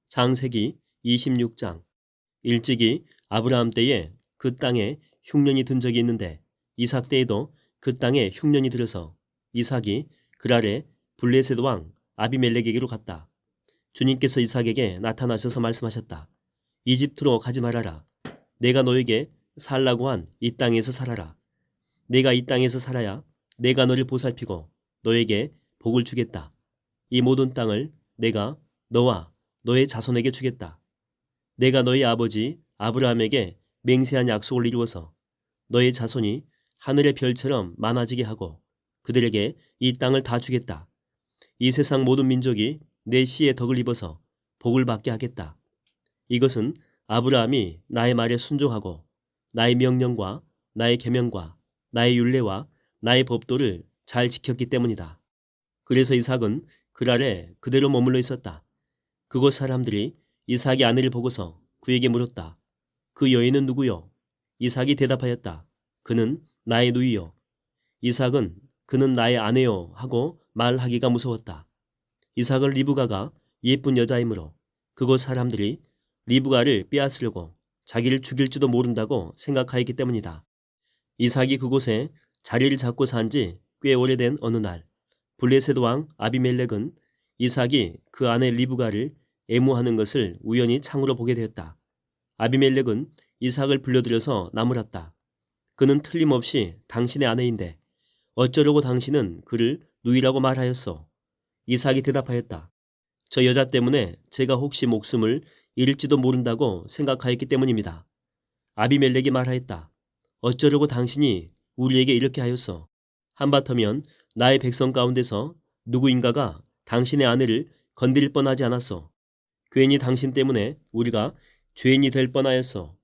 창세기 26장. 일찍이 아브라함 때에 그 땅에 흉년이 든 적이 있는데 이삭 때에도 그 땅에 흉년이 들어서 이삭이 그랄에 블레셋 왕 아비멜렉에게로 갔다. 주님께서 이삭에게 나타나셔서 말씀하셨다. 이집트로 가지 말아라. 내가 너에게 살라고 한 이 땅에서 살아라. 내가 이 땅에서 살아야 내가 너를 보살피고 너에게 복을 주겠다. 이 모든 땅을 내가 너와 너의 자손에게 주겠다. 내가 너희 아버지 아브라함에게 맹세한 약속을 이루어서 너의 자손이 하늘의 별처럼 많아지게 하고 그들에게 이 땅을 다 주겠다. 이 세상 모든 민족이 내 씨의 덕을 입어서 복을 받게 하겠다. 이것은 아브라함이 나의 말에 순종하고 나의 명령과 나의 계명과 나의 율례와 나의 법도를 잘 지켰기 때문이다. 그래서 이삭은 그랄에 그대로 머물러 있었다. 그곳 사람들이 이삭의 아내를 보고서 그에게 물었다. 그 여인은 누구요? 이삭이 대답하였다. 그는 나의 누이요. 이삭은 그는 나의 아내요 하고 말하기가 무서웠다. 이삭은 리브가가 예쁜 여자이므로 그곳 사람들이 리브가를 빼앗으려고 자기를 죽일지도 모른다고 생각하였기 때문이다. 이삭이 그곳에 자리를 잡고 산 지 꽤 오래된 어느 날 블레셋 왕 아비멜렉은 이삭이 그 아내 리브가를 애무하는 것을 우연히 창으로 보게 되었다. 아비멜렉은 이삭을 불러들여서 나무랐다. 그는 틀림없이 당신의 아내인데 어쩌려고 당신은 그를 누이라고 말하였소? 이삭이 대답하였다. 저 여자 때문에 제가 혹시 목숨을 잃을지도 모른다고 생각하였기 때문입니다. 아비멜렉이 말하였다. 어쩌려고 당신이 우리에게 이렇게 하였소? 한바터면 나의 백성 가운데서 누구인가가 당신의 아내를 건드릴 뻔하지 않았소? 괜히 당신 때문에 우리가 죄인이 될 뻔하였소.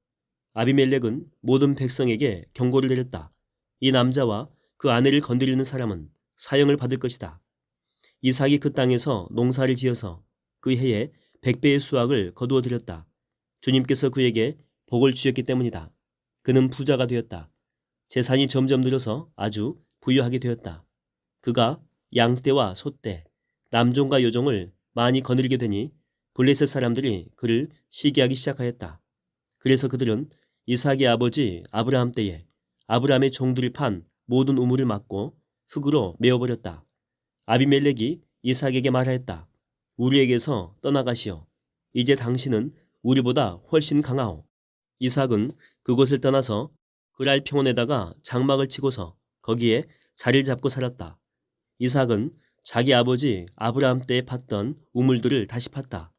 아비멜렉은 모든 백성에게 경고를 내렸다. 이 남자와 그 아내를 건드리는 사람은 사형을 받을 것이다. 이삭이 그 땅에서 농사를 지어서 그 해에 100배의 수확을 거두어 들였다. 주님께서 그에게 복을 주셨기 때문이다. 그는 부자가 되었다. 재산이 점점 늘어서 아주 부유하게 되었다. 그가 양떼와 소떼, 남종과 여종을 많이 거느리게 되니 블레셋 사람들이 그를 시기하기 시작하였다. 그래서 그들은 이삭의 아버지 아브라함 때에 아브라함의 종들이 판 모든 우물을 막고 흙으로 메어버렸다. 아비멜렉이 이삭에게 말하였다. 우리에게서 떠나가시오. 이제 당신은 우리보다 훨씬 강하오. 이삭은 그곳을 떠나서 그랄 평원에다가 장막을 치고서 거기에 자리를 잡고 살았다. 이삭은 자기 아버지 아브라함 때에 팠던 우물들을 다시 팠다.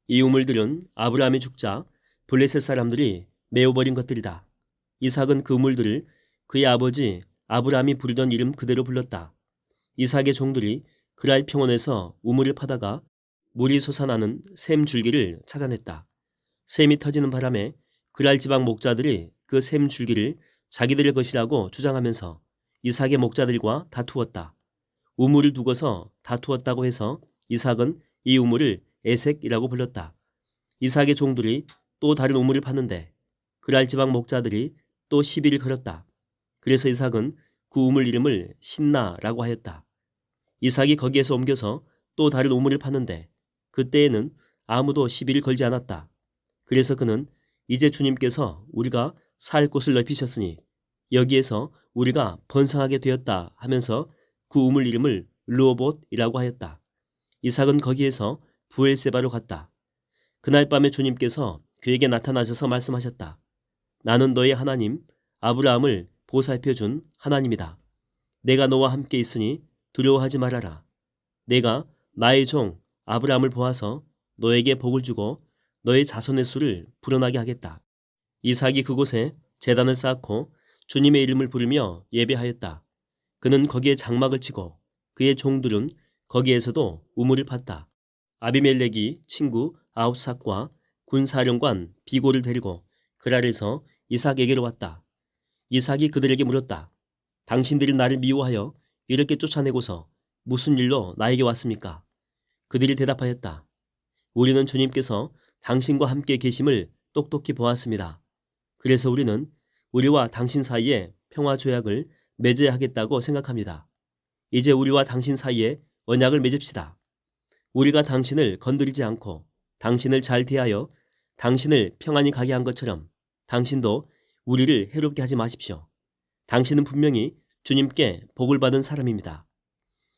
이 우물들은 아브라함이 죽자 블레셋 사람들이 메어버린 것들이다. 이삭은 그 우물들을 그의 아버지 아브라함이 부르던 이름 그대로 불렀다. 이삭의 종들이 그랄 평원에서 우물을 파다가 물이 솟아나는 샘 줄기를 찾아냈다. 샘이 터지는 바람에 그랄 지방 목자들이 그 샘 줄기를 자기들의 것이라고 주장하면서 이삭의 목자들과 다투었다. 우물을 두고서 다투었다고 해서 이삭은 이 우물을 에색이라고 불렀다. 이삭의 종들이 또 다른 우물을 팠는데 그랄 지방 목자들이 또 시비를 걸었다. 그래서 이삭은 그 우물 이름을 신나라고 하였다. 이삭이 거기에서 옮겨서 또 다른 우물을 팠는데 그때에는 아무도 시비를 걸지 않았다. 그래서 그는 이제 주님께서 우리가 살 곳을 넓히셨으니 여기에서 우리가 번성하게 되었다 하면서 그 우물 이름을 르호봇이라고 하였다. 이삭은 거기에서 부엘세바로 갔다. 그날 밤에 주님께서 그에게 나타나셔서 말씀하셨다. 나는 너의 하나님 아브라함을 보살펴준 하나님이다. 내가 너와 함께 있으니 두려워하지 말아라. 내가 나의 종 아브라함을 보아서 너에게 복을 주고 너의 자손의 수를 불어나게 하겠다. 이삭이 그곳에 제단을 쌓고 주님의 이름을 부르며 예배하였다. 그는 거기에 장막을 치고 그의 종들은 거기에서도 우물을 팠다. 아비멜렉이 친구 아홉삭과 군사령관 비골을 데리고 그랄에서 이삭에게로 왔다. 이삭이 그들에게 물었다. 당신들이 나를 미워하여 이렇게 쫓아내고서 무슨 일로 나에게 왔습니까? 그들이 대답하였다. 우리는 주님께서 당신과 함께 계심을 똑똑히 보았습니다. 그래서 우리는 우리와 당신 사이에 평화 조약을 맺어야 하겠다고 생각합니다. 이제 우리와 당신 사이에 언약을 맺읍시다. 우리가 당신을 건드리지 않고 당신을 잘 대하여 당신을 평안히 가게 한 것처럼 당신도 우리를 해롭게 하지 마십시오. 당신은 분명히 주님께 복을 받은 사람입니다.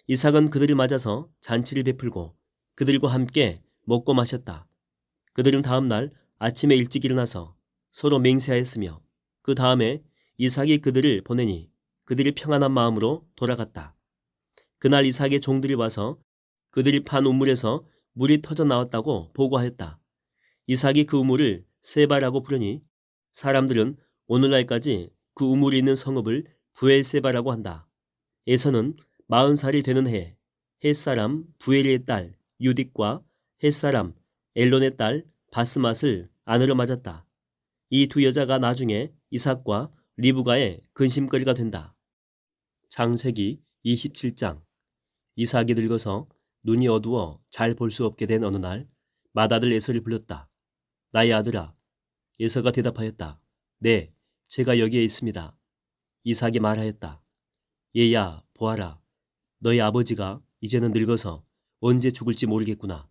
이삭은 그들을 맞아서 잔치를 베풀고 그들과 함께 먹고 마셨다. 그들은 다음 날 아침에 일찍 일어나서 서로 맹세하였으며 그 다음에 이삭이 그들을 보내니 그들이 평안한 마음으로 돌아갔다. 그날 이삭의 종들이 와서 그들이 판 우물에서 물이 터져 나왔다고 보고하였다. 이삭이 그 우물을 세바라고 부르니 사람들은 오늘날까지 그 우물이 있는 성읍을 부엘세바라고 한다. 에서는 40살이 되는 해에 헷사람 부엘의 딸 유딕과 헷사람 엘론의 딸 바스맛을 아내로 맞았다. 이 두 여자가 나중에 이삭과 리브가의 근심거리가 된다. 창세기 27장. 이삭이 늙어서 눈이 어두워 잘 볼 수 없게 된 어느 날 맏아들 에서를 불렀다. 나의 아들아. 에서가 대답하였다. 네, 제가 여기에 있습니다. 이삭이 말하였다. 얘야, 보아라. 너희 아버지가 이제는 늙어서 언제 죽을지 모르겠구나.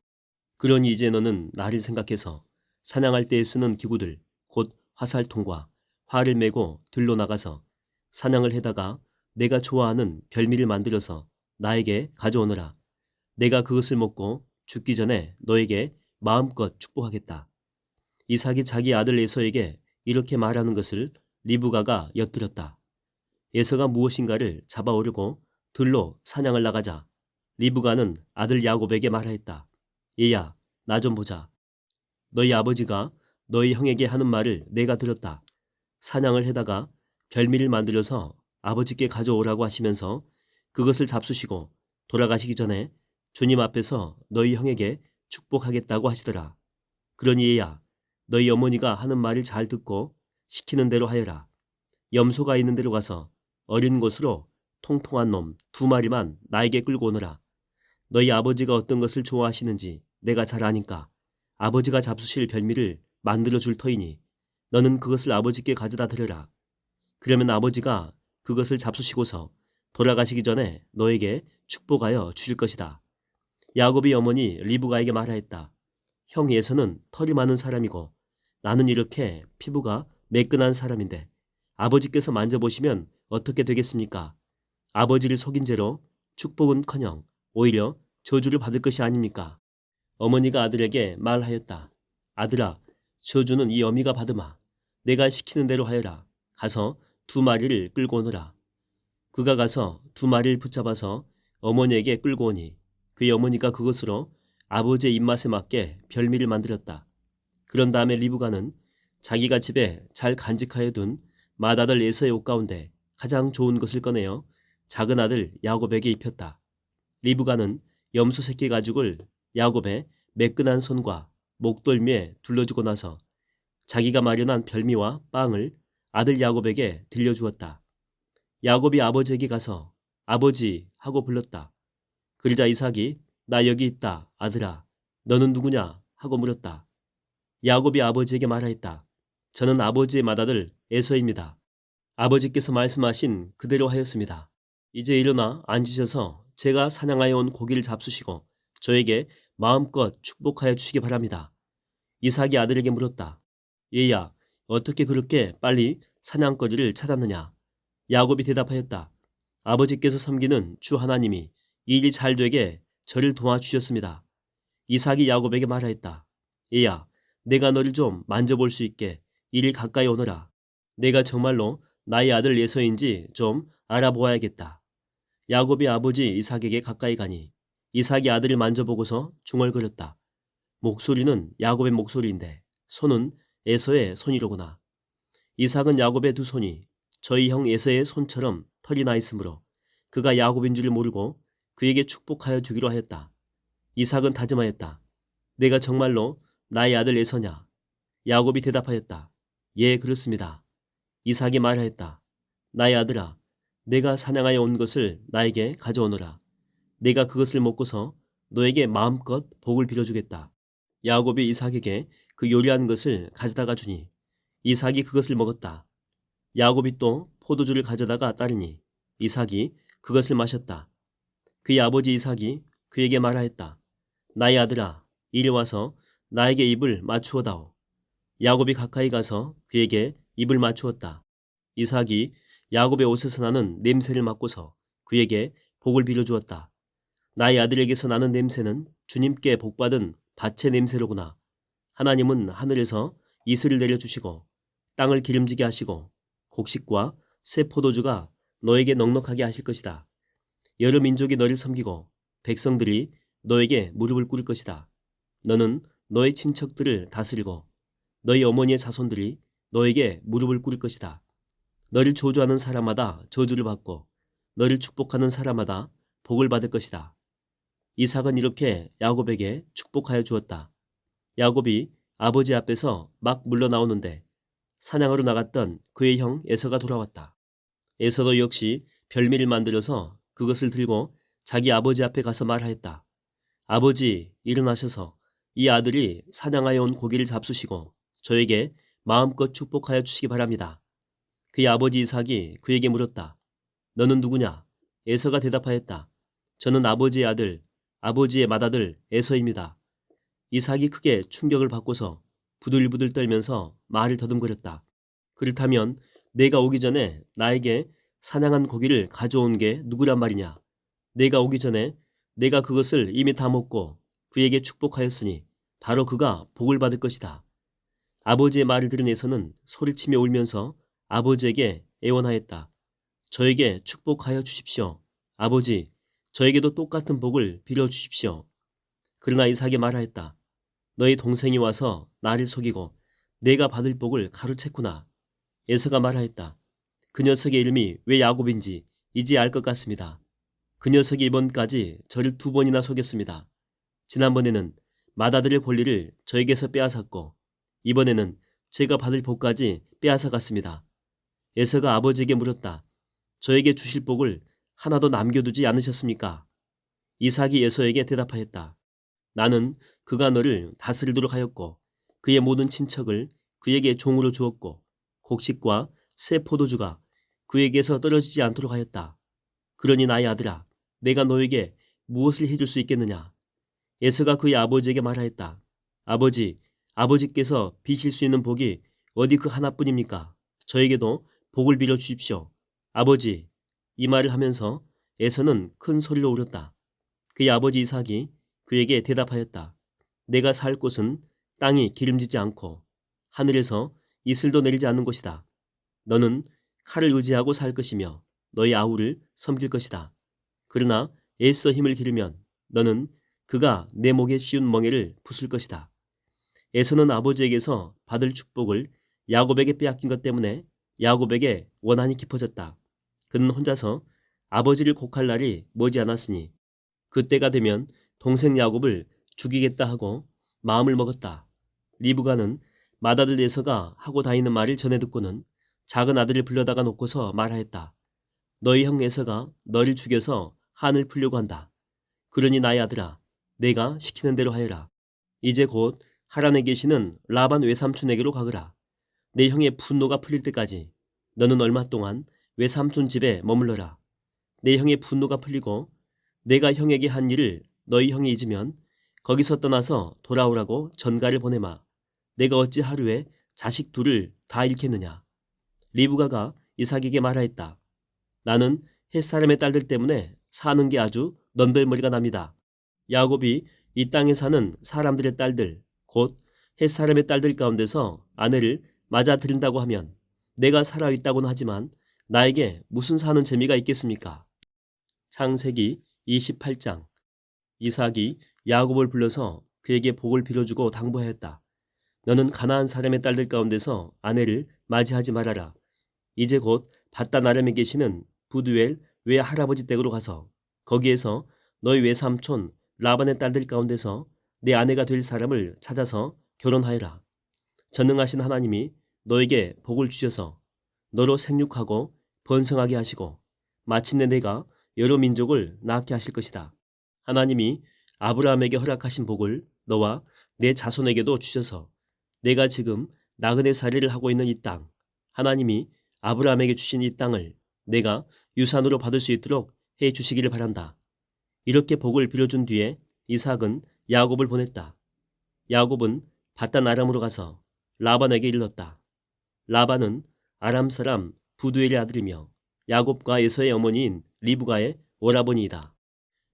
그러니 이제 너는 나를 생각해서 사냥할 때에 쓰는 기구들, 곧 화살통과 활을 메고 들로 나가서 사냥을 해다가 내가 좋아하는 별미를 만들어서 나에게 가져오너라. 내가 그것을 먹고 죽기 전에 너에게 마음껏 축복하겠다. 이삭이 자기 아들 에서에게 이렇게 말하는 것을 리브가가 엿들었다. 에서가 무엇인가를 잡아오려고 들로 사냥을 나가자 리브가는 아들 야곱에게 말하였다. 얘야, 나 좀 보자. 너희 아버지가 너희 형에게 하는 말을 내가 들었다. 사냥을 해다가 별미를 만들어서 아버지께 가져오라고 하시면서 그것을 잡수시고 돌아가시기 전에 주님 앞에서 너희 형에게 축복하겠다고 하시더라. 그러니 얘야, 너희 어머니가 하는 말을 잘 듣고 시키는 대로 하여라. 염소가 있는 데로 가서 어린 곳으로 통통한 놈 2마리만 나에게 끌고 오너라. 너희 아버지가 어떤 것을 좋아하시는지 내가 잘 아니까 아버지가 잡수실 별미를 만들어 줄 터이니 너는 그것을 아버지께 가져다 드려라. 그러면 아버지가 그것을 잡수시고서 돌아가시기 전에 너에게 축복하여 주실 것이다. 야곱이 어머니 리브가에게 말하였다. 형 에서는 털이 많은 사람이고 나는 이렇게 피부가 매끈한 사람인데 아버지께서 만져보시면 어떻게 되겠습니까? 아버지를 속인 죄로 축복은커녕 오히려 저주를 받을 것이 아닙니까? 어머니가 아들에게 말하였다. 아들아, 저주는 이 어미가 받으마. 내가 시키는 대로 하여라. 가서 2마리를 끌고 오너라. 그가 가서 2마리를 붙잡아서 어머니에게 끌고 오니 그의 어머니가 그것으로 아버지의 입맛에 맞게 별미를 만들었다. 그런 다음에 리브가는 자기가 집에 잘 간직하여 둔 맏아들 에서의 옷 가운데 가장 좋은 것을 꺼내어 작은 아들 야곱에게 입혔다. 리브가는 염소 새끼 가죽을 야곱의 매끈한 손과 목덜미에 둘러주고 나서 자기가 마련한 별미와 빵을 아들 야곱에게 들려주었다. 야곱이 아버지에게 가서 아버지 하고 불렀다. 그러자 이삭이 나 여기 있다 아들아 너는 누구냐 하고 물었다. 야곱이 아버지에게 말하였다. 저는 아버지의 맏아들 에서입니다. 아버지께서 말씀하신 그대로 하였습니다. 이제 일어나 앉으셔서 제가 사냥하여 온 고기를 잡수시고 저에게 마음껏 축복하여 주시기 바랍니다. 이삭이 아들에게 물었다. 얘야, 어떻게 그렇게 빨리 사냥거리를 찾았느냐? 야곱이 대답하였다. 아버지께서 섬기는 주 하나님이 이 일이 잘 되게 저를 도와주셨습니다. 이삭이 야곱에게 말하였다. 얘야, 내가 너를 좀 만져볼 수 있게 이리 가까이 오너라. 내가 정말로 나의 아들 에서인지 좀 알아보아야겠다. 야곱이 아버지 이삭에게 가까이 가니 이삭이 아들을 만져보고서 중얼거렸다. 목소리는 야곱의 목소리인데 손은 에서의 손이로구나. 이삭은 야곱의 2손이 저희 형 에서의 손처럼 털이 나 있으므로 그가 야곱인 줄을 모르고 그에게 축복하여 주기로 하였다. 이삭은 다짐하였다. 내가 정말로 나의 아들 에서냐? 야곱이 대답하였다. 예, 그렇습니다. 이삭이 말하였다. 나의 아들아, 내가 사냥하여 온 것을 나에게 가져오너라. 내가 그것을 먹고서 너에게 마음껏 복을 빌어주겠다. 야곱이 이삭에게 그 요리한 것을 가져다가 주니 이삭이 그것을 먹었다. 야곱이 또 포도주를 가져다가 따르니 이삭이 그것을 마셨다. 그의 아버지 이삭이 그에게 말하였다. 나의 아들아, 이리 와서 나에게 입을 맞추어다오. 야곱이 가까이 가서 그에게 입을 맞추었다. 이삭이 야곱의 옷에서 나는 냄새를 맡고서 그에게 복을 빌어주었다. 나의 아들에게서 나는 냄새는 주님께 복받은 밭의 냄새로구나. 하나님은 하늘에서 이슬을 내려주시고 땅을 기름지게 하시고 곡식과 새 포도주가 너에게 넉넉하게 하실 것이다. 여러 민족이 너를 섬기고 백성들이 너에게 무릎을 꿇을 것이다. 너는 너의 친척들을 다스리고 너희 어머니의 자손들이 너에게 무릎을 꿇을 것이다. 너를 저주하는 사람마다 저주를 받고 너를 축복하는 사람마다 복을 받을 것이다. 이삭은 이렇게 야곱에게 축복하여 주었다. 야곱이 아버지 앞에서 막 물러나오는데 사냥하러 나갔던 그의 형 에서가 돌아왔다. 에서도 역시 별미를 만들어서 그것을 들고 자기 아버지 앞에 가서 말하였다. 아버지, 일어나셔서 이 아들이 사냥하여 온 고기를 잡수시고 저에게 마음껏 축복하여 주시기 바랍니다. 그의 아버지 이삭이 그에게 물었다. 너는 누구냐? 에서가 대답하였다. 저는 아버지의 아들, 아버지의 맏아들 에서입니다. 이삭이 크게 충격을 받고서 부들부들 떨면서 말을 더듬거렸다. 그렇다면 내가 오기 전에 나에게 사냥한 고기를 가져온 게 누구란 말이냐? 내가 오기 전에 내가 그것을 이미 다 먹고 그에게 축복하였으니 바로 그가 복을 받을 것이다. 아버지의 말을 들은 에서는 소리치며 울면서 아버지에게 애원하였다. 저에게 축복하여 주십시오. 아버지, 저에게도 똑같은 복을 빌어주십시오. 그러나 이삭이 말하였다. 너희 동생이 와서 나를 속이고 내가 받을 복을 가로챘구나. 에서가 말하였다. 그 녀석의 이름이 왜 야곱인지 이제 알 것 같습니다. 그 녀석이 이번까지 저를 2번이나 속였습니다. 지난번에는 맏아들의 권리를 저에게서 빼앗았고 이번에는 제가 받을 복까지 빼앗아갔습니다. 에서가 아버지에게 물었다. 저에게 주실 복을 하나도 남겨두지 않으셨습니까? 이삭이 에서에게 대답하였다. 나는 그가 너를 다스리도록 하였고 그의 모든 친척을 그에게 종으로 주었고 곡식과 새 포도주가 그에게서 떨어지지 않도록 하였다. 그러니 나의 아들아, 내가 너에게 무엇을 해줄 수 있겠느냐? 에서가 그의 아버지에게 말하였다. 아버지, 아버지께서 비실 수 있는 복이 어디 그 하나뿐입니까? 저에게도 복을 빌어 주십시오. 아버지, 이 말을 하면서 에서는 큰 소리로 울었다. 그의 아버지 이삭이 그에게 대답하였다. 내가 살 곳은 땅이 기름지지 않고 하늘에서 이슬도 내리지 않는 곳이다. 너는 칼을 의지하고 살 것이며 너희 아우를 섬길 것이다. 그러나 애써 힘을 기르면 너는 그가 내 목에 씌운 멍에를 부술 것이다. 에서는 아버지에게서 받을 축복을 야곱에게 빼앗긴 것 때문에 야곱에게 원한이 깊어졌다. 그는 혼자서 아버지를 곡할 날이 머지않았으니 그때가 되면 동생 야곱을 죽이겠다 하고 마음을 먹었다. 리브가는 맏아들 에서가 하고 다니는 말을 전해 듣고는 작은 아들을 불러다가 놓고서 말하였다. 너희 형 에서가 너를 죽여서 한을 풀려고 한다. 그러니 나의 아들아, 내가 시키는 대로 하여라. 이제 곧 하란에 계시는 라반 외삼촌에게로 가거라. 내 형의 분노가 풀릴 때까지 너는 얼마 동안 외삼촌 집에 머물러라. 내 형의 분노가 풀리고 내가 형에게 한 일을 너희 형이 잊으면 거기서 떠나서 돌아오라고 전가를 보내마. 내가 어찌 하루에 자식 둘을 다 잃겠느냐. 리브가가 이삭에게 말하였다. 나는 햇사람의 딸들 때문에 사는 게 아주 넌덜머리가 납니다. 야곱이 이 땅에 사는 사람들의 딸들, 곧 햇사람의 딸들 가운데서 아내를 맞아들인다고 하면 내가 살아있다고는 하지만 나에게 무슨 사는 재미가 있겠습니까? 창세기 28장. 이삭이 야곱을 불러서 그에게 복을 빌어주고 당부하였다. 너는 가나안 사람의 딸들 가운데서 아내를 맞이하지 말아라. 이제 곧 밧단 아람에 계시는 부두엘 외할아버지 댁으로 가서 거기에서 너희 외삼촌 라반의 딸들 가운데서 내 아내가 될 사람을 찾아서 결혼하여라. 전능하신 하나님이 너에게 복을 주셔서 너로 생육하고 번성하게 하시고 마침내 내가 여러 민족을 낳게 하실 것이다. 하나님이 아브라함에게 허락하신 복을 너와 내 자손에게도 주셔서 내가 지금 나그네 살이를 하고 있는 이 땅, 하나님이 아브라함에게 주신 이 땅을 내가 유산으로 받을 수 있도록 해 주시기를 바란다. 이렇게 복을 빌어준 뒤에 이삭은 야곱을 보냈다. 야곱은 바단 아람으로 가서 라반에게 일렀다. 라반은 아람 사람 부두엘의 아들이며 야곱과 에서의 어머니인 리브가의 오라버니이다.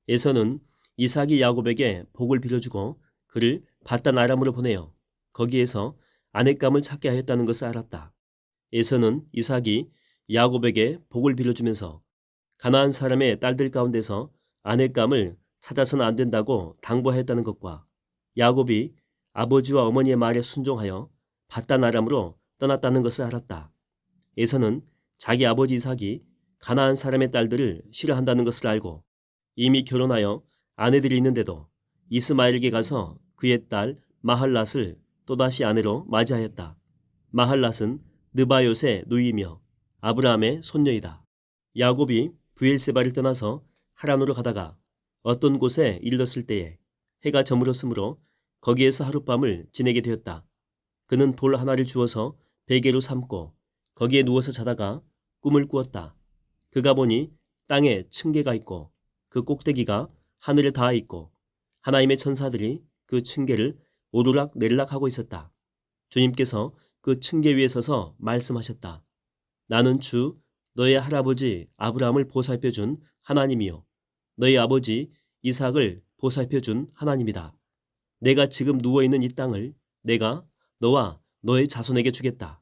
에서는 이삭이 야곱에게 복을 빌어주고 그를 바단 아람으로 보내어 거기에서 아내감을 찾게 하였다는 것을 알았다. 에서는 이삭이 야곱에게 복을 빌어주면서 가나안 사람의 딸들 가운데서 아내감을 찾아서는 안 된다고 당부하였다는 것과 야곱이 아버지와 어머니의 말에 순종하여 바단 아람으로 떠났다는 것을 알았다. 에서는 자기 아버지 이삭이 가나안 사람의 딸들을 싫어한다는 것을 알고 이미 결혼하여 아내들이 있는데도 이스마엘에게 가서 그의 딸 마할랏을 또다시 아내로 맞이하였다. 마할랏은 느바요의 누이며 아브라함의 손녀이다. 야곱이 브엘세바를 떠나서 하란으로 가다가 어떤 곳에 이르렀을 때에 해가 저물었으므로 거기에서 하룻밤을 지내게 되었다. 그는 돌 하나를 주워서 베개로 삼고 거기에 누워서 자다가 꿈을 꾸었다. 그가 보니 땅에 층계가 있고 그 꼭대기가 하늘에 닿아 있고 하나님의 천사들이 그 층계를 오르락 내리락 하고 있었다. 주님께서 그 층계 위에 서서 말씀하셨다. 나는 주 너의 할아버지 아브라함을 보살펴준 하나님이요 너희 아버지 이삭을 보살펴준 하나님이다. 내가 지금 누워있는 이 땅을 내가 너와 너의 자손에게 주겠다.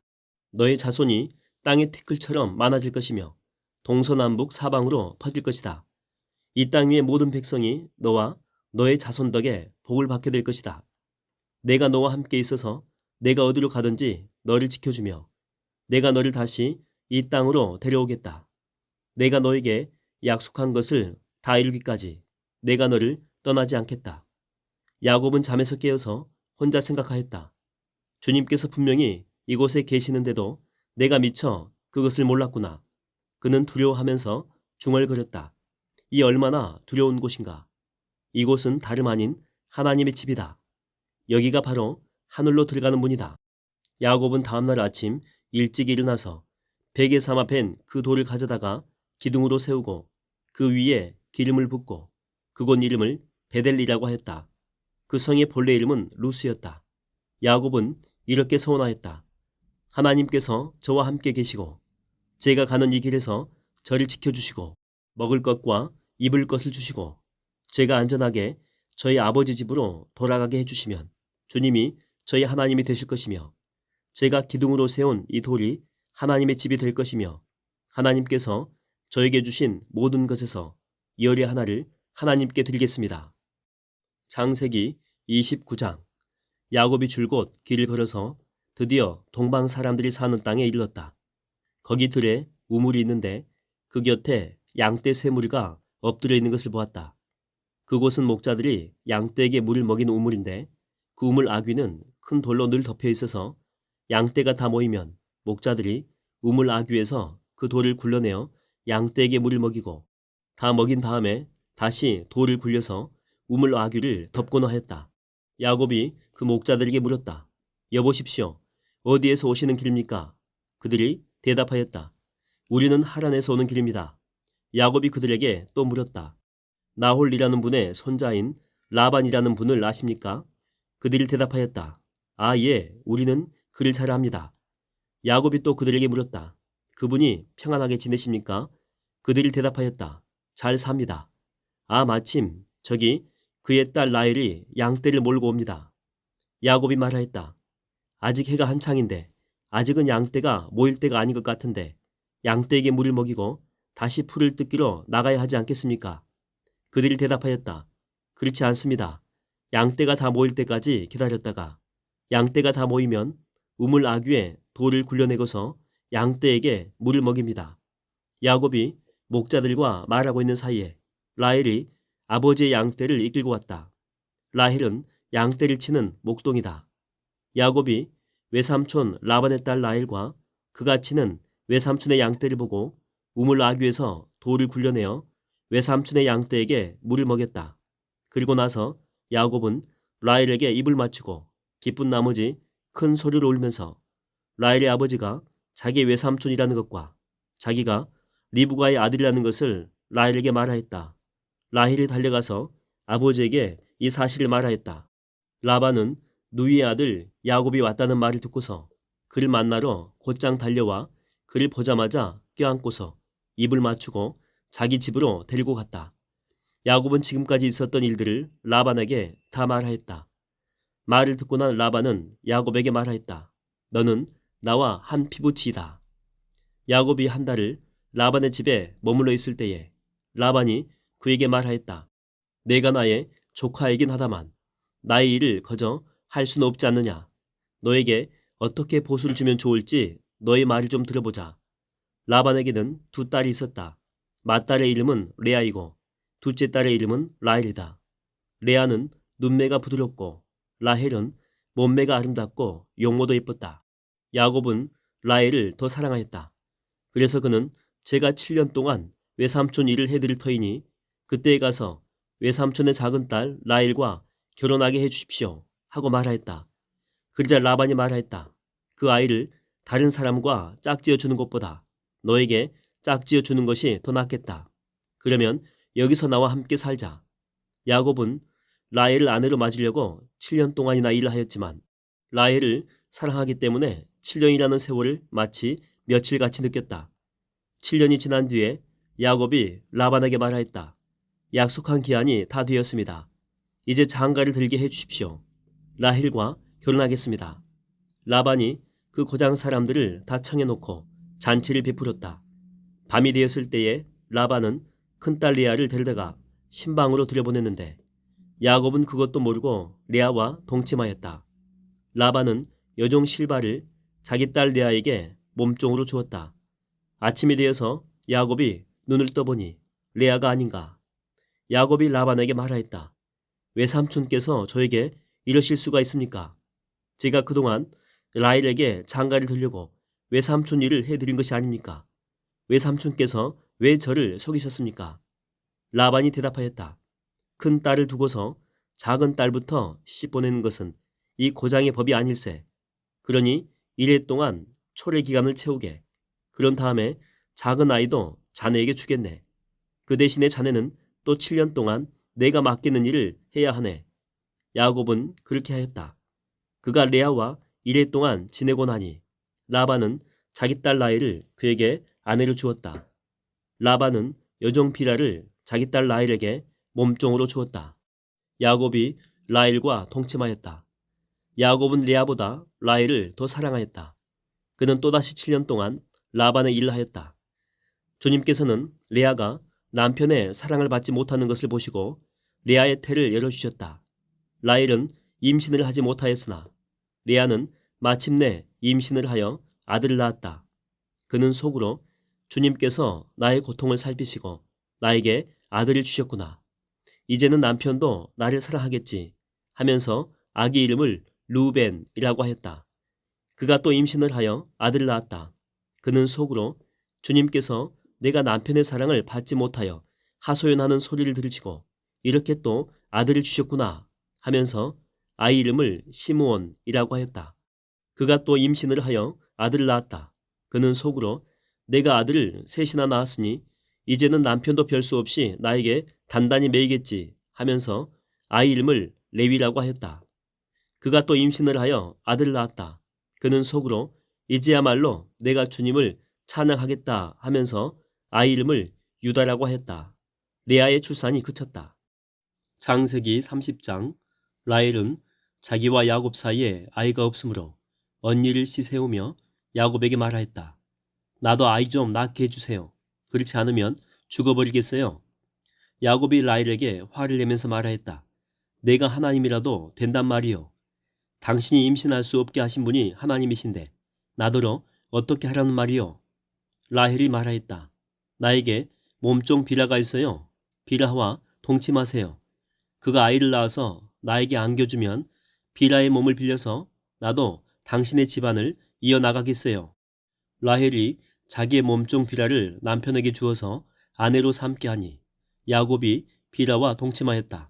너의 자손이 땅의 티끌처럼 많아질 것이며 동서남북 사방으로 퍼질 것이다. 이 땅 위의 모든 백성이 너와 너의 자손 덕에 복을 받게 될 것이다. 내가 너와 함께 있어서 내가 어디로 가든지 너를 지켜주며 내가 너를 다시 이 땅으로 데려오겠다. 내가 너에게 약속한 것을 다 이루기까지 내가 너를 떠나지 않겠다. 야곱은 잠에서 깨어서 혼자 생각하였다. 주님께서 분명히 이곳에 계시는데도 내가 미처 그것을 몰랐구나. 그는 두려워하면서 중얼거렸다. 이 얼마나 두려운 곳인가. 이곳은 다름 아닌 하나님의 집이다. 여기가 바로 하늘로 들어가는 문이다. 야곱은 다음날 아침 일찍 일어나서 베개 삼아 벤 그 돌을 가져다가 기둥으로 세우고 그 위에 기름을 붓고 그곳 이름을 베델리라고 하였다. 그 성의 본래 이름은 루스였다. 야곱은 이렇게 서원하였다. 하나님께서 저와 함께 계시고 제가 가는 이 길에서 저를 지켜주시고 먹을 것과 입을 것을 주시고 제가 안전하게 저희 아버지 집으로 돌아가게 해주시면 주님이 저희 하나님이 되실 것이며 제가 기둥으로 세운 이 돌이 하나님의 집이 될 것이며 하나님께서 저에게 주신 모든 것에서 열의 하나를 하나님께 드리겠습니다. 창세기 29장. 야곱이 줄곧 길을 걸어서 드디어 동방 사람들이 사는 땅에 이르렀다. 거기 들에 우물이 있는데 그 곁에 양떼 세 무리가 엎드려 있는 것을 보았다. 그곳은 목자들이 양떼에게 물을 먹이는 우물인데 그 우물 아귀는 큰 돌로 늘 덮여 있어서 양떼가 다 모이면 목자들이 우물 아귀에서 그 돌을 굴러내어 양떼에게 물을 먹이고 다 먹인 다음에 다시 돌을 굴려서 우물 아귀를 덮고는 하였다. 야곱이 그 목자들에게 물었다. 여보십시오. 어디에서 오시는 길입니까? 그들이 대답하였다. 우리는 하란에서 오는 길입니다. 야곱이 그들에게 또 물었다. 나홀이라는 분의 손자인 라반이라는 분을 아십니까? 그들이 대답하였다. 아, 예, 우리는 그를 잘 압니다. 야곱이 또 그들에게 물었다. 그분이 평안하게 지내십니까? 그들이 대답하였다. 잘 삽니다. 아, 마침 저기 그의 딸 라헬이 양떼를 몰고 옵니다. 야곱이 말하였다. 아직 해가 한창인데 아직은 양떼가 모일 때가 아닌 것 같은데 양떼에게 물을 먹이고 다시 풀을 뜯기로 나가야 하지 않겠습니까? 그들이 대답하였다. 그렇지 않습니다. 양떼가 다 모일 때까지 기다렸다가 양떼가 다 모이면 우물 아귀에 돌을 굴려내고서 양떼에게 물을 먹입니다. 야곱이 목자들과 말하고 있는 사이에 라헬이 아버지의 양떼를 이끌고 왔다. 라헬은 양떼를 치는 목동이다. 야곱이 외삼촌 라반의 딸 라헬과 그가 치는 외삼촌의 양떼를 보고 우물 아귀에서 돌을 굴려내어 외삼촌의 양떼에게 물을 먹였다. 그리고 나서 야곱은 라헬에게 입을 맞추고 기쁜 나머지 큰 소리로 울면서 라헬의 아버지가 자기 외삼촌이라는 것과 자기가 리브가의 아들이라는 것을 라헬에게 말하였다. 라헬이 달려가서 아버지에게 이 사실을 말하였다. 라반은 누이의 아들 야곱이 왔다는 말을 듣고서 그를 만나러 곧장 달려와 그를 보자마자 껴안고서 입을 맞추고 자기 집으로 데리고 갔다. 야곱은 지금까지 있었던 일들을 라반에게 다 말하였다. 말을 듣고 난 라반은 야곱에게 말하였다. 너는 나와 한 피부치이다. 야곱이 한 달을 라반의 집에 머물러 있을 때에 라반이 그에게 말하였다. 내가 나의 조카이긴 하다만 나의 일을 거저 할 수는 없지 않느냐. 너에게 어떻게 보수를 주면 좋을지 너의 말을 좀 들어보자. 라반에게는 두 딸이 있었다. 맏딸의 이름은 레아이고 둘째 딸의 이름은 라헬이다. 레아는 눈매가 부드럽고 라헬은 몸매가 아름답고 용모도 예뻤다. 야곱은 라헬을 더 사랑하였다. 그래서 그는 제가 7년 동안 외삼촌 일을 해드릴 터이니 그때에 가서 외삼촌의 작은 딸 라헬과 결혼하게 해주십시오 하고 말하였다. 그러자 라반이 말하였다. 그 아이를 다른 사람과 짝지어 주는 것보다 너에게 짝지어 주는 것이 더 낫겠다. 그러면 여기서 나와 함께 살자. 야곱은 라헬을 아내로 맞으려고 7년 동안이나 일을 하였지만 라헬을 사랑하기 때문에 7년이라는 세월을 마치 며칠같이 느꼈다. 7년이 지난 뒤에 야곱이 라반에게 말하였다. 약속한 기한이 다 되었습니다. 이제 장가를 들게 해주십시오. 라헬과 결혼하겠습니다. 라반이 그 고장 사람들을 다 청해놓고 잔치를 베풀었다. 밤이 되었을 때에 라반은 큰딸 레아를 데려다가 신방으로 들여보냈는데 야곱은 그것도 모르고 레아와 동침하였다. 라반은 여종 실바를 자기 딸 레아에게 몸종으로 주었다. 아침이 되어서 야곱이 눈을 떠보니 레아가 아닌가. 야곱이 라반에게 말하였다. 외삼촌께서 저에게 이러실 수가 있습니까? 제가 그동안 라헬에게 장가를 들려고 외삼촌 일을 해드린 것이 아닙니까? 외삼촌께서 왜 저를 속이셨습니까? 라반이 대답하였다. 큰 딸을 두고서 작은 딸부터 씹어내는 것은 이 고장의 법이 아닐세. 그러니 1회 동안 초래 기간을 채우게. 그런 다음에 작은 아이도 자네에게 주겠네. 그 대신에 자네는 또 7년 동안 내가 맡기는 일을 해야 하네. 야곱은 그렇게 하였다. 그가 레아와 1회 동안 지내고 나니 라반은 자기 딸 라헬을 그에게 아내로 주었다. 라반은 여종 비라를 자기 딸 라헬에게 몸종으로 주었다. 야곱이 라헬과 동침하였다. 야곱은 레아보다 라헬을 더 사랑하였다. 그는 또다시 7년 동안 라반의 일을 하였다. 주님께서는 레아가 남편의 사랑을 받지 못하는 것을 보시고 레아의 태를 열어주셨다. 라헬은 임신을 하지 못하였으나 레아는 마침내 임신을 하여 아들을 낳았다. 그는 속으로 주님께서 나의 고통을 살피시고 나에게 아들을 주셨구나. 이제는 남편도 나를 사랑하겠지 하면서 아기 이름을 루벤이라고 하였다. 그가 또 임신을 하여 아들을 낳았다. 그는 속으로 주님께서 내가 남편의 사랑을 받지 못하여 하소연하는 소리를 들으시고 이렇게 또 아들을 주셨구나 하면서 아이 이름을 시므온이라고 하였다. 그가 또 임신을 하여 아들을 낳았다. 그는 속으로 내가 아들을 셋이나 낳았으니 이제는 남편도 별 수 없이 나에게 단단히 매이겠지 하면서 아이 이름을 레위라고 하였다. 그가 또 임신을 하여 아들을 낳았다. 그는 속으로 이제야말로 내가 주님을 찬양하겠다 하면서 아이 이름을 유다라고 하였다. 레아의 출산이 그쳤다. 창세기 30장 라헬은 자기와 야곱 사이에 아이가 없으므로 언니를 씻세우며 야곱에게 말하였다. 나도 아이 좀 낳게 해주세요. 그렇지 않으면 죽어버리겠어요. 야곱이 라헬에게 화를 내면서 말하였다. 내가 하나님이라도 된단 말이요. 당신이 임신할 수 없게 하신 분이 하나님이신데 나더러 어떻게 하라는 말이요. 라헬이 말하였다. 나에게 몸종 비라가 있어요. 비라와 동침하세요. 그가 아이를 낳아서 나에게 안겨주면 비라의 몸을 빌려서 나도 당신의 집안을 이어나가겠어요. 라헬이 자기의 몸종 비라를 남편에게 주어서 아내로 삼게 하니 야곱이 비라와 동침하였다.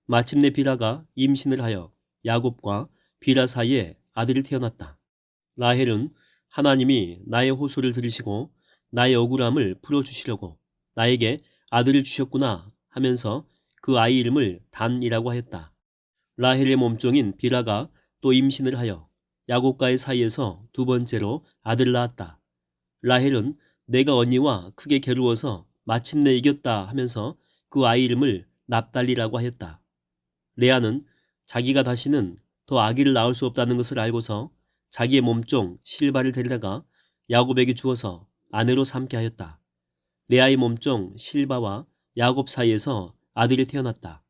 마침내 비라가 임신을 하여 야곱과 비라 사이에 아들이 태어났다. 라헬은 하나님이 나의 호소를 들으시고 나의 억울함을 풀어주시려고 나에게 아들을 주셨구나 하면서 그 아이 이름을 단이라고 하였다. 라헬의 몸종인 비라가 또 임신을 하여 야곱과의 사이에서 두 번째로 아들을 낳았다. 라헬은 내가 언니와 크게 겨루어서 마침내 이겼다 하면서 그 아이 이름을 납달리라고 하였다. 레아는 자기가 다시는 더 아기를 낳을 수 없다는 것을 알고서 자기의 몸종 실바를 데려다가 야곱에게 주어서 아내로 삼게 하였다. 레아의 몸종 실바와 야곱 사이에서 아들이 태어났다.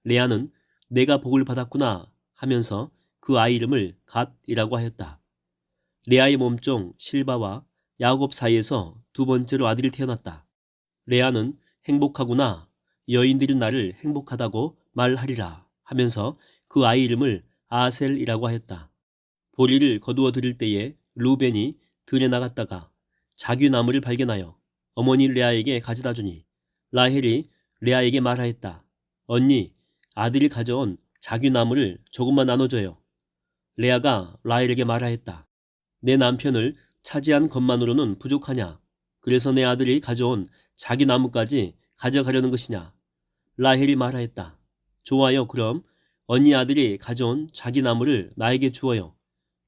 레아는 내가 복을 받았구나 하면서 그 아이 이름을 갓이라고 하였다. 레아의 몸종 실바와 야곱 사이에서 두 번째로 아들이 태어났다. 레아는 행복하구나, 여인들이 나를 행복하다고 말하리라 하면서 그 아이 이름을 아셀이라고 하였다. 보리를 거두어 들일 때에 루벤이 들에 나갔다가 자귀나무를 발견하여 어머니 레아에게 가져다 주니 라헬이 레아에게 말하였다. 언니, 아들이 가져온 자귀나무를 조금만 나눠줘요. 레아가 라헬에게 말하였다. 내 남편을 차지한 것만으로는 부족하냐? 그래서 내 아들이 가져온 자귀나무까지 가져가려는 것이냐? 라헬이 말하였다. 좋아요. 그럼 언니 아들이 가져온 자귀나무를 나에게 주어요.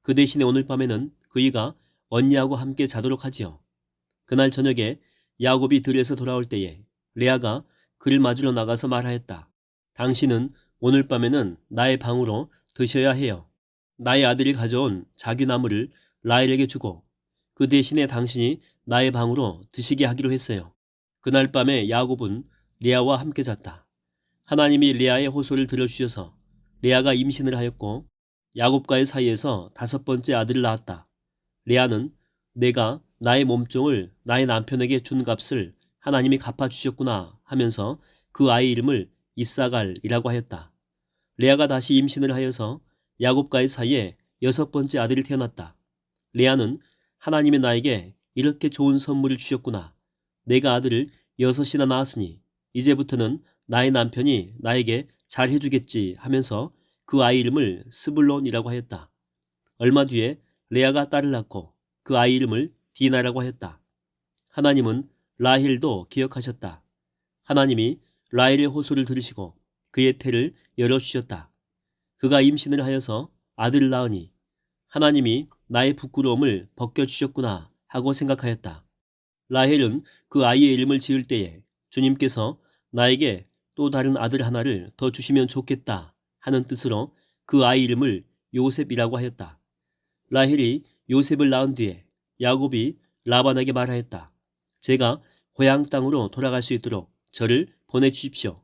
그 대신에 오늘 밤에는 그이가 언니하고 함께 자도록 하지요. 그날 저녁에 야곱이 들에서 돌아올 때에 레아가 그를 맞으러 나가서 말하였다. 당신은 오늘 밤에는 나의 방으로 드셔야 해요. 나의 아들이 가져온 자귀나무를 라헬에게 주고 그 대신에 당신이 나의 방으로 드시게 하기로 했어요. 그날 밤에 야곱은 레아와 함께 잤다. 하나님이 레아의 호소를 들어주셔서 레아가 임신을 하였고 야곱과의 사이에서 다섯 번째 아들을 낳았다. 레아는 내가 나의 몸종을 나의 남편에게 준 값을 하나님이 갚아주셨구나 하면서 그 아이 이름을 이사갈이라고 하였다. 레아가 다시 임신을 하여서 야곱과의 사이에 여섯 번째 아들이 태어났다. 레아는 하나님이 나에게 이렇게 좋은 선물을 주셨구나. 내가 아들을 여섯이나 낳았으니 이제부터는 나의 남편이 나에게 잘 해주겠지 하면서 그 아이 이름을 스불론이라고 하였다. 얼마 뒤에 레아가 딸을 낳고 그 아이 이름을 디나라고 하였다. 하나님은 라헬도 기억하셨다. 하나님이 라헬의 호소를 들으시고 그의 태를 열어주셨다. 그가 임신을 하여서 아들을 낳으니 하나님이 나의 부끄러움을 벗겨주셨구나 하고 생각하였다. 라헬은 그 아이의 이름을 지을 때에 주님께서 나에게 또 다른 아들 하나를 더 주시면 좋겠다 하는 뜻으로 그 아이 이름을 요셉이라고 하였다. 라헬이 요셉을 낳은 뒤에 야곱이 라반에게 말하였다. 제가 고향 땅으로 돌아갈 수 있도록 저를 보내주십시오.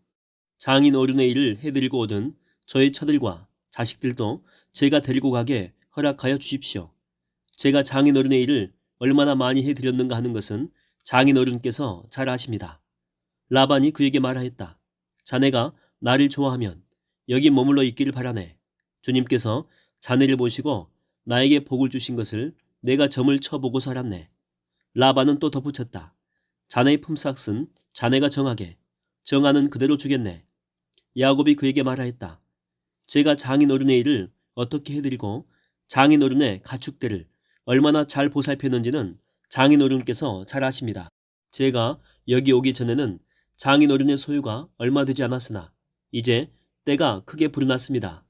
장인 어른의 일을 해드리고 오던 저의 처들과 자식들도 제가 데리고 가게 허락하여 주십시오. 제가 장인 어른의 일을 얼마나 많이 해드렸는가 하는 것은 장인 어른께서 잘 아십니다. 라반이 그에게 말하였다. 자네가 나를 좋아하면 여기 머물러 있기를 바라네. 주님께서 자네를 보시고 나에게 복을 주신 것을 내가 점을 쳐보고 살았네. 라반은 또 덧붙였다. 자네의 품삯은 자네가 정하게, 정하는 그대로 주겠네. 야곱이 그에게 말하였다. 제가 장인 어른의 일을 어떻게 해드리고 장인 어른의 가축들을 얼마나 잘 보살폈는지는 장인 어른께서 잘 아십니다. 제가 여기 오기 전에는 장인 어른의 소유가 얼마 되지 않았으나 이제 때가 크게 불어났습니다.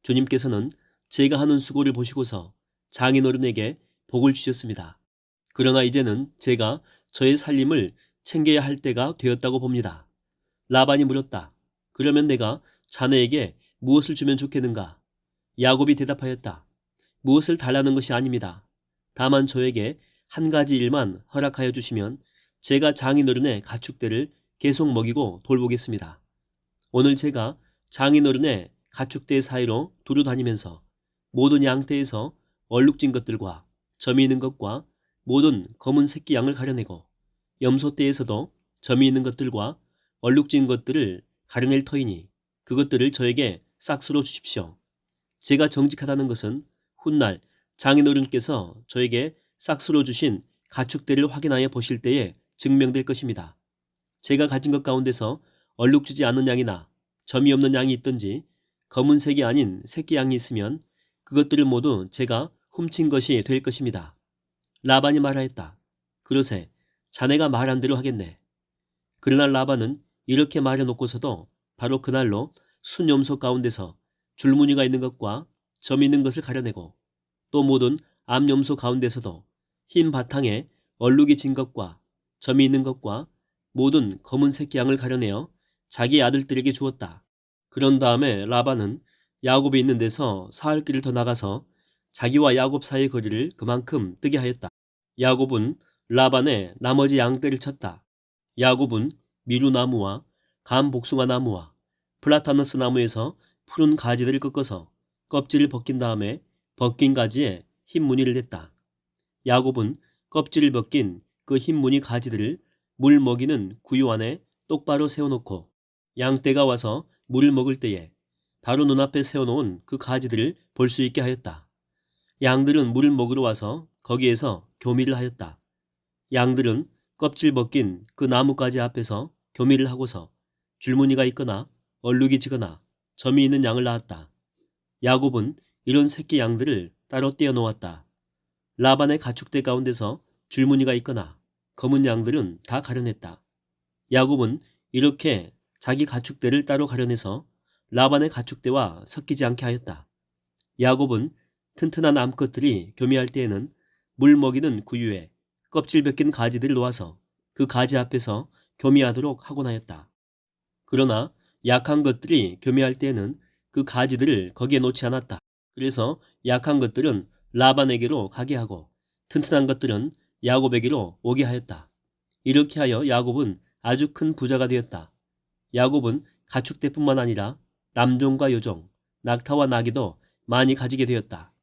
주님께서는 제가 하는 수고를 보시고서 장인 어른에게 복을 주셨습니다. 그러나 이제는 제가 저의 살림을 챙겨야 할 때가 되었다고 봅니다. 라반이 물었다. 그러면 내가 자네에게 무엇을 주면 좋겠는가? 야곱이 대답하였다. 무엇을 달라는 것이 아닙니다. 다만 저에게 한 가지 일만 허락하여 주시면 제가 장인어른의 가축들을 계속 먹이고 돌보겠습니다. 오늘 제가 장인어른의 가축대 사이로 두루 다니면서 모든 양떼에서 얼룩진 것들과 점이 있는 것과 모든 검은 새끼 양을 가려내고 염소떼에서도 점이 있는 것들과 얼룩진 것들을 가려낼 터이니 그것들을 저에게 싹수로 주십시오. 제가 정직하다는 것은 훗날 장인어른께서 저에게 싹수로 주신 가축대를 확인하여 보실 때에 증명될 것입니다. 제가 가진 것 가운데서 얼룩지지 않은 양이나 점이 없는 양이 있든지 검은색이 아닌 새끼 양이 있으면 그것들을 모두 제가 훔친 것이 될 것입니다. 라반이 말하였다. 그러세 자네가 말한 대로 하겠네. 그러나 라반은 이렇게 말해놓고서도 바로 그날로 순염소 가운데서 줄무늬가 있는 것과 점 있는 것을 가려내고 또 모든 암염소 가운데서도 흰 바탕에 얼룩이 진 것과 점이 있는 것과 모든 검은색 양을 가려내어 자기 아들들에게 주었다. 그런 다음에 라반은 야곱이 있는 데서 사흘 길을 더 나가서 자기와 야곱 사이의 거리를 그만큼 뜨게 하였다. 야곱은 라반의 나머지 양떼를 쳤다. 야곱은 미루나무와 감복숭아 나무와 플라타너스 나무에서 푸른 가지들을 꺾어서 껍질을 벗긴 다음에 벗긴 가지에 흰 무늬를 냈다. 야곱은 껍질을 벗긴 그 흰 무늬 가지들을 물 먹이는 구유 안에 똑바로 세워놓고 양떼가 와서 물을 먹을 때에 바로 눈앞에 세워놓은 그 가지들을 볼 수 있게 하였다. 양들은 물을 먹으러 와서 거기에서 교미를 하였다. 양들은 껍질 벗긴 그 나뭇가지 앞에서 교미를 하고서 줄무늬가 있거나 얼룩이 지거나 점이 있는 양을 낳았다. 야곱은 이런 새끼 양들을 따로 떼어 놓았다. 라반의 가축대 가운데서 줄무늬가 있거나 검은 양들은 다 가려냈다. 야곱은 이렇게 자기 가축대를 따로 가려내서 라반의 가축대와 섞이지 않게 하였다. 야곱은 튼튼한 암컷들이 교미할 때에는 물 먹이는 구유에 껍질 벗긴 가지들을 놓아서 그 가지 앞에서 교미하도록 하곤 하였다. 그러나 약한 것들이 교미할 때에는 그 가지들을 거기에 놓지 않았다. 그래서 약한 것들은 라반에게로 가게 하고 튼튼한 것들은 야곱에게로 오게 하였다. 이렇게 하여 야곱은 아주 큰 부자가 되었다. 야곱은 가축대뿐만 아니라 남종과 여종, 낙타와 나귀도 많이 가지게 되었다.